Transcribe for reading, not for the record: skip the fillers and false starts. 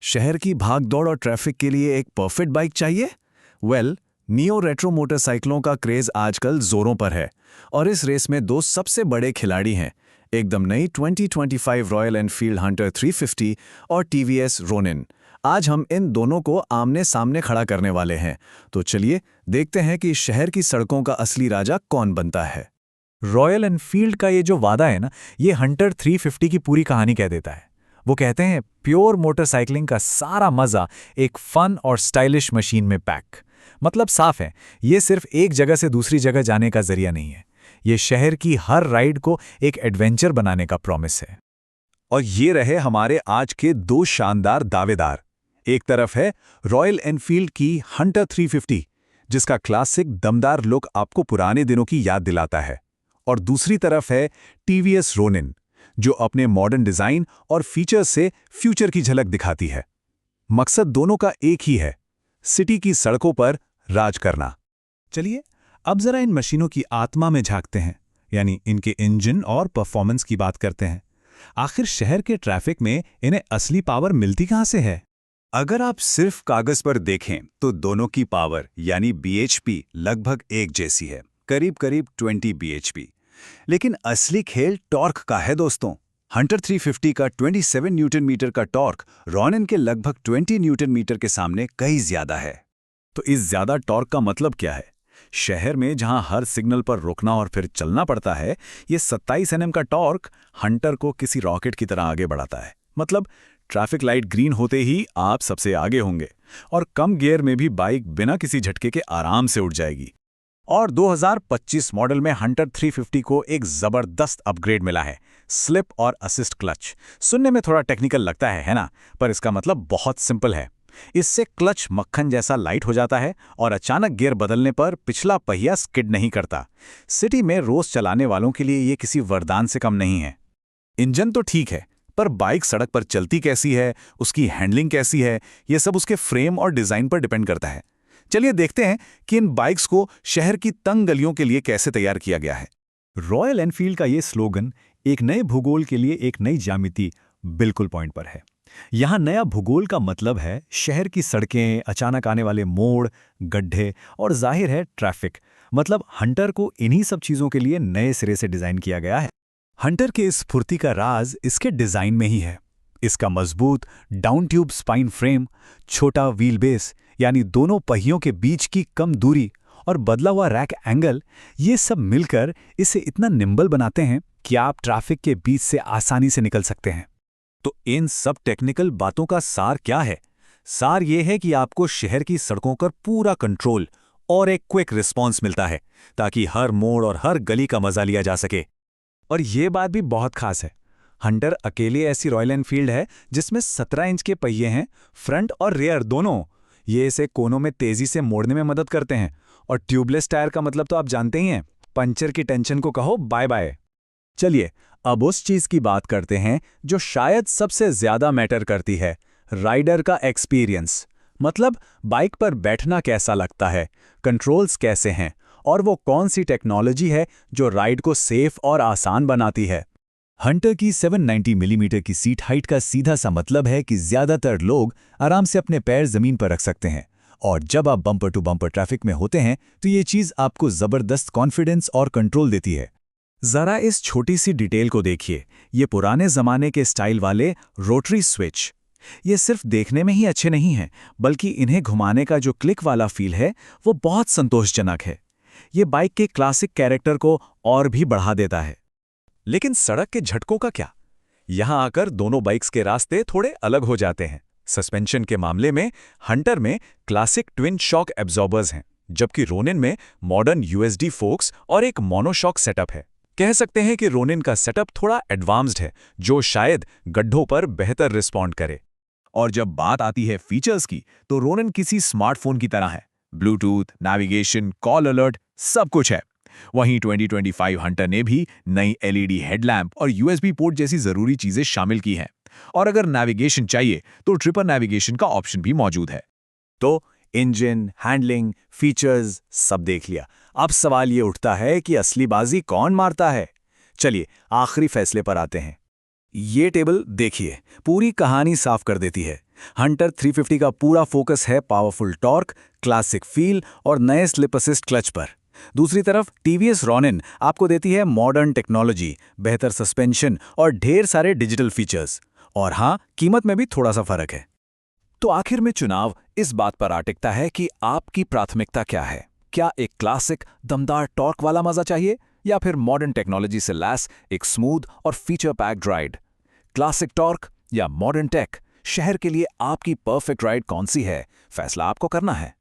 शहर की भागदौड़ और ट्रैफिक के लिए एक परफेक्ट बाइक चाहिए? नियो रेट्रो मोटरसाइकिलों का क्रेज आजकल जोरों पर है और इस रेस में दो सबसे बड़े खिलाड़ी हैं, एकदम नई 2025 रॉयल एनफील्ड हंटर 350 और टीवीएस रोनिन। आज हम इन दोनों को आमने सामने खड़ा करने वाले हैं, तो चलिए देखते हैं कि शहर की सड़कों का असली राजा कौन बनता है। रॉयल एनफील्ड का ये जो वादा है ना, ये हंटर 350 की पूरी कहानी कह देता है। वो कहते हैं प्योर मोटरसाइकिलिंग का सारा मजा एक फन और स्टाइलिश मशीन में पैक। मतलब साफ है, ये सिर्फ एक जगह से दूसरी जगह जाने का जरिया नहीं है, ये शहर की हर राइड को एक एडवेंचर बनाने का प्रॉमिस है। और ये रहे हमारे आज के दो शानदार दावेदार। एक तरफ है रॉयल एनफील्ड की हंटर 350, जिसका क्लासिक दमदार लुक आपको पुराने दिनों की याद दिलाता है, और दूसरी तरफ है टीवीएस रोनिन, जो अपने मॉडर्न डिजाइन और फीचर्स से फ्यूचर की झलक दिखाती है। मकसद दोनों का एक ही है, सिटी की सड़कों पर राज करना। चलिए अब जरा इन मशीनों की आत्मा में झांकते हैं, यानी इनके इंजन और परफॉर्मेंस की बात करते हैं। आखिर शहर के ट्रैफिक में इन्हें असली पावर मिलती कहां से है? अगर आप सिर्फ कागज पर देखें तो दोनों की पावर यानी बीएचपी लगभग एक जैसी है, करीब करीब 20 बीएचपी। लेकिन असली खेल टॉर्क का है दोस्तों। हंटर 350 का 27 न्यूटन मीटर का टॉर्क रोनिन के लगभग 20 न्यूटन मीटर के सामने कहीं ज्यादा है। तो इस ज्यादा टॉर्क का मतलब क्या है? शहर में जहां हर सिग्नल पर रुकना और फिर चलना पड़ता है, ये 27 एनएम का टॉर्क हंटर को किसी रॉकेट की तरह आगे बढ़ाता है। मतलब ट्रैफिक लाइट ग्रीन होते ही आप सबसे आगे होंगे और कम गियर में भी बाइक बिना किसी झटके के आराम से उड़ जाएगी। और 2025 मॉडल में हंटर 350 को एक जबरदस्त अपग्रेड मिला है, स्लिप और असिस्ट क्लच। सुनने में थोड़ा टेक्निकल लगता है ना? पर इसका मतलब बहुत सिंपल है। इससे क्लच मक्खन जैसा लाइट हो जाता है और अचानक गियर बदलने पर पिछला पहिया स्किड नहीं करता। सिटी में रोज चलाने वालों के लिए ये किसी वरदान से कम नहीं है। इंजन तो ठीक है, पर बाइक सड़क पर चलती कैसी है, उसकी हैंडलिंग कैसी है, ये सब उसके फ्रेम और डिजाइन पर डिपेंड करता है। चलिए देखते हैं कि इन बाइक्स को शहर की तंग गलियों के लिए कैसे तैयार किया गया है। रॉयल एनफील्ड का ये स्लोगन, एक नए भूगोल के लिए एक नई ज्यामिति, बिल्कुल पॉइंट पर है। यहाँ नया भूगोल का मतलब है शहर की सड़कें, अचानक आने वाले मोड़, गड्ढे और जाहिर है ट्रैफिक। मतलब हंटर को इन्हीं सब चीज़ों के लिए नए सिरे से डिज़ाइन किया गया है। हंटर के इस स्फूर्ति का राज इसके डिज़ाइन में ही है। इसका मजबूत डाउन ट्यूब स्पाइन फ्रेम, छोटा व्हील बेस यानी दोनों पहियों के बीच की कम दूरी और बदला हुआ रैक एंगल, ये सब मिलकर इसे इतना निम्बल बनाते हैं कि आप ट्रैफिक के बीच से आसानी से निकल सकते हैं। तो इन सब टेक्निकल बातों का सार क्या है? सार ये है कि आपको शहर की सड़कों पर पूरा कंट्रोल और एक क्विक रिस्पॉन्स मिलता है, ताकि हर मोड़ और हर गली का मजा लिया जा सके। और ये बात भी बहुत खास है, हंटर अकेले ऐसी रॉयल एनफील्ड है जिसमें 17 इंच के पहिए हैं, फ्रंट और रियर दोनों। ये इसे कोनों में तेजी से मोड़ने में मदद करते हैं। और ट्यूबलेस टायर का मतलब तो आप जानते ही हैं, पंचर की टेंशन को कहो बाय बाय। चलिए अब उस चीज की बात करते हैं जो शायद सबसे ज्यादा मैटर करती है, राइडर का एक्सपीरियंस। मतलब बाइक पर बैठना कैसा लगता है, कंट्रोल्स कैसे हैं, और वो कौन सी टेक्नोलॉजी है जो राइड को सेफ और आसान बनाती है। हंटर की 790 मिलीमीटर की सीट हाइट का सीधा सा मतलब है कि ज्यादातर लोग आराम से अपने पैर जमीन पर रख सकते हैं, और जब आप बम्पर टू बम्पर ट्रैफिक में होते हैं तो ये चीज आपको जबरदस्त कॉन्फिडेंस और कंट्रोल देती है। जरा इस छोटी सी डिटेल को देखिए, ये पुराने जमाने के स्टाइल वाले रोटरी स्विच। ये सिर्फ देखने में ही अच्छे नहीं हैं, बल्कि इन्हें घुमाने का जो क्लिक वाला फील है वो बहुत संतोषजनक है। ये बाइक के क्लासिक कैरेक्टर को और भी बढ़ा देता है। लेकिन सड़क के झटकों का क्या? यहां आकर दोनों बाइक्स के रास्ते थोड़े अलग हो जाते हैं। सस्पेंशन के मामले में हंटर में क्लासिक ट्विन शॉक एब्जॉर्बर्स हैं, जबकि रोनिन में मॉडर्न यूएसडी फोक्स और एक मोनोशॉक सेटअप है। कह सकते हैं कि रोनिन का सेटअप थोड़ा एडवांस्ड है, जो शायद गड्ढों पर बेहतर रिस्पॉन्ड करे। और जब बात आती है फीचर्स की, तो रोनिन किसी स्मार्टफोन की तरह है। ब्लूटूथ, नेविगेशन, कॉल अलर्ट, सब कुछ है। वहीं 2025 हंटर ने भी नई एलईडी हेडलैम्प और यूएसबी पोर्ट जैसी जरूरी चीजें शामिल की हैं। और अगर नेविगेशन चाहिए तो ट्रिपर नेविगेशन का ऑप्शन भी मौजूद है। तो इंजन, हैंडलिंग, फीचर्स सब देख लिया। अब सवाल ये उठता है कि असली बाजी कौन मारता है? चलिए आखिरी फैसले पर आते हैं। ये टेबल देखिए, पूरी कहानी साफ कर देती है। हंटर 350 का पूरा फोकस है पावरफुल टॉर्क, क्लासिक फील और नए स्लिप असिस्ट क्लच पर। दूसरी तरफ टीवीएस रॉनिन आपको देती है मॉडर्न टेक्नोलॉजी, बेहतर सस्पेंशन और ढेर सारे डिजिटल फीचर्स। और हाँ, कीमत में भी थोड़ा सा फर्क है। तो आखिर में चुनाव इस बात पर आ टिकता है कि आपकी प्राथमिकता क्या है। क्या एक क्लासिक दमदार टॉर्क वाला मजा चाहिए, या फिर मॉडर्न टेक्नोलॉजी से लैस एक स्मूथ और feature packed ride? Classic torque या मॉडर्न टेक, शहर के लिए आपकी परफेक्ट राइड कौन सी है, फैसला आपको करना है।